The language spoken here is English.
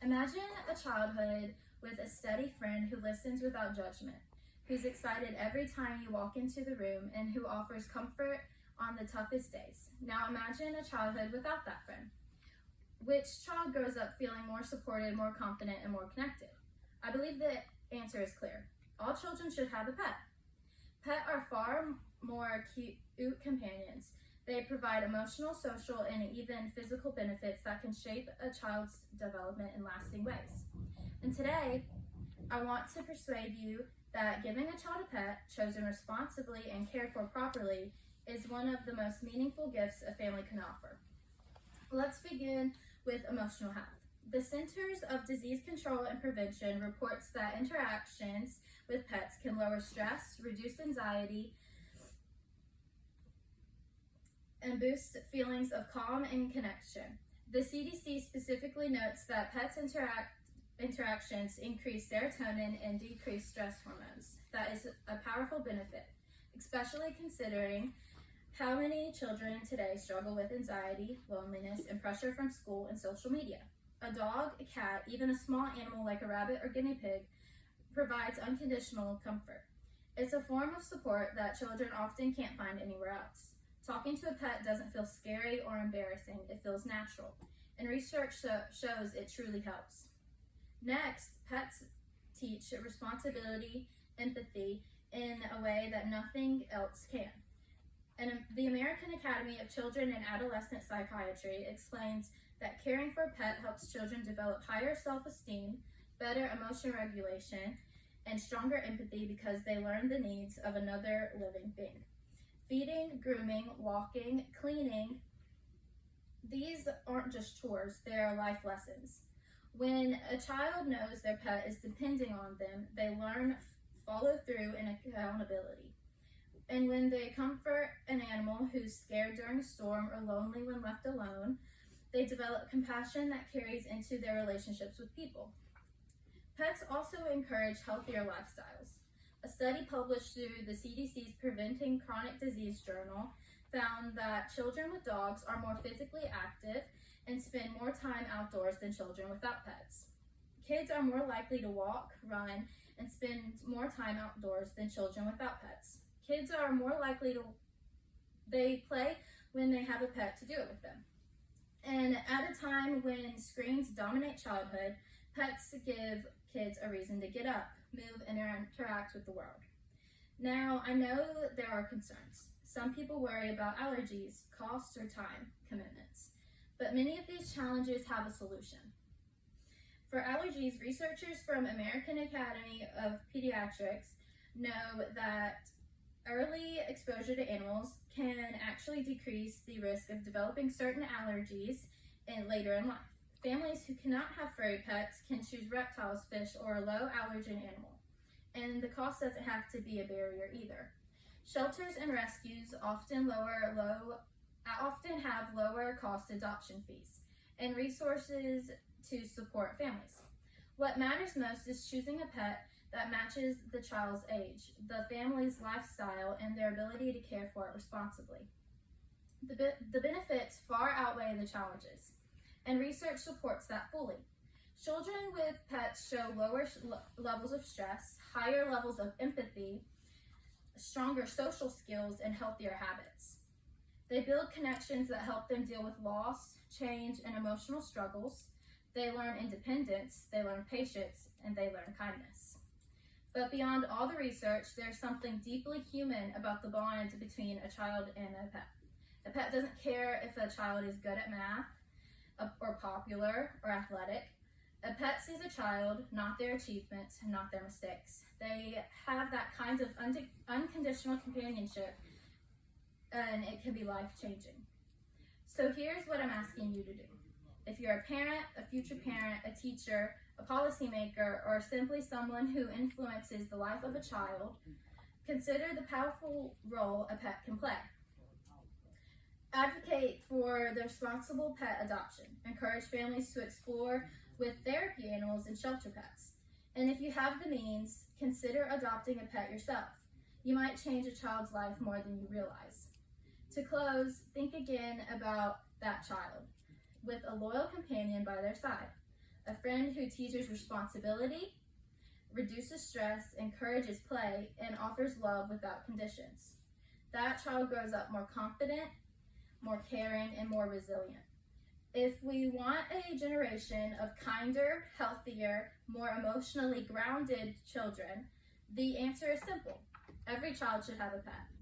Imagine a childhood with a steady friend who listens without judgment, who's excited every time you walk into the room, and who offers comfort on the toughest days. Now imagine a childhood without that friend. Which child grows up feeling more supported, more confident, and more connected? I believe the answer is clear. All children should have a pet. Pets are far more cute companions. They provide emotional, social, and even physical benefits that can shape a child's development in lasting ways. And today, I want to persuade you that giving a child a pet, chosen responsibly and cared for properly, is one of the most meaningful gifts a family can offer. Let's begin with emotional health. The Centers of Disease Control and Prevention reports that interactions with pets can lower stress, reduce anxiety, and boost feelings of calm and connection. The CDC specifically notes that pets interactions increase serotonin and decrease stress hormones. That is a powerful benefit, especially considering how many children today struggle with anxiety, loneliness, and pressure from school and social media. A dog, a cat, even a small animal like a rabbit or guinea pig provides unconditional comfort. It's a form of support that children often can't find anywhere else. Talking to a pet doesn't feel scary or embarrassing, it feels natural, and research shows it truly helps. Next, pets teach responsibility, empathy in a way that nothing else can. And the American Academy of Children and Adolescent Psychiatry explains that caring for a pet helps children develop higher self-esteem, better emotion regulation, and stronger empathy because they learn the needs of another living being. Feeding, grooming, walking, cleaning, these aren't just chores, they are life lessons. When a child knows their pet is depending on them, they learn follow through and accountability. And when they comfort an animal who's scared during a storm or lonely when left alone, they develop compassion that carries into their relationships with people. Pets also encourage healthier lifestyles. A study published through the CDC's Preventing Chronic Disease Journal found that children with dogs are more physically active and spend more time outdoors than children without pets. Kids are more likely to walk, run, and spend more time outdoors than children without pets. Kids are more likely they play when they have a pet to do it with them. And at a time when screens dominate childhood, pets give kids a reason to get up, move, and interact with the world. Now, I know there are concerns. Some people worry about allergies, costs, or time commitments, but many of these challenges have a solution. For allergies, researchers from American Academy of Pediatrics know that early exposure to animals can actually decrease the risk of developing certain allergies later in life. Families who cannot have furry pets can choose reptiles, fish, or a low allergen animal. And the cost doesn't have to be a barrier either. Shelters and rescues often have lower cost adoption fees and resources to support families. What matters most is choosing a pet that matches the child's age, the family's lifestyle, and their ability to care for it responsibly. The benefits far outweigh the challenges, and research supports that fully. Children with pets show lower levels of stress, higher levels of empathy, stronger social skills, and healthier habits. They build connections that help them deal with loss, change, and emotional struggles. They learn independence, they learn patience, and they learn kindness. But beyond all the research, there's something deeply human about the bond between a child and a pet. A pet doesn't care if a child is good at math, or popular, or athletic. A pet sees a child, not their achievements, not their mistakes. They have that kind of unconditional companionship, and it can be life-changing. So here's what I'm asking you to do. If you're a parent, a future parent, a teacher, a policymaker, or simply someone who influences the life of a child, consider the powerful role a pet can play. Advocate for the responsible pet adoption. Encourage families to explore with therapy animals and shelter pets. And if you have the means, consider adopting a pet yourself. You might change a child's life more than you realize. To close, think again about that child with a loyal companion by their side. a friend who teaches responsibility, reduces stress, encourages play, and offers love without conditions. That child grows up more confident, more caring, and more resilient. If we want a generation of kinder, healthier, more emotionally grounded children, the answer is simple. Every child should have a pet.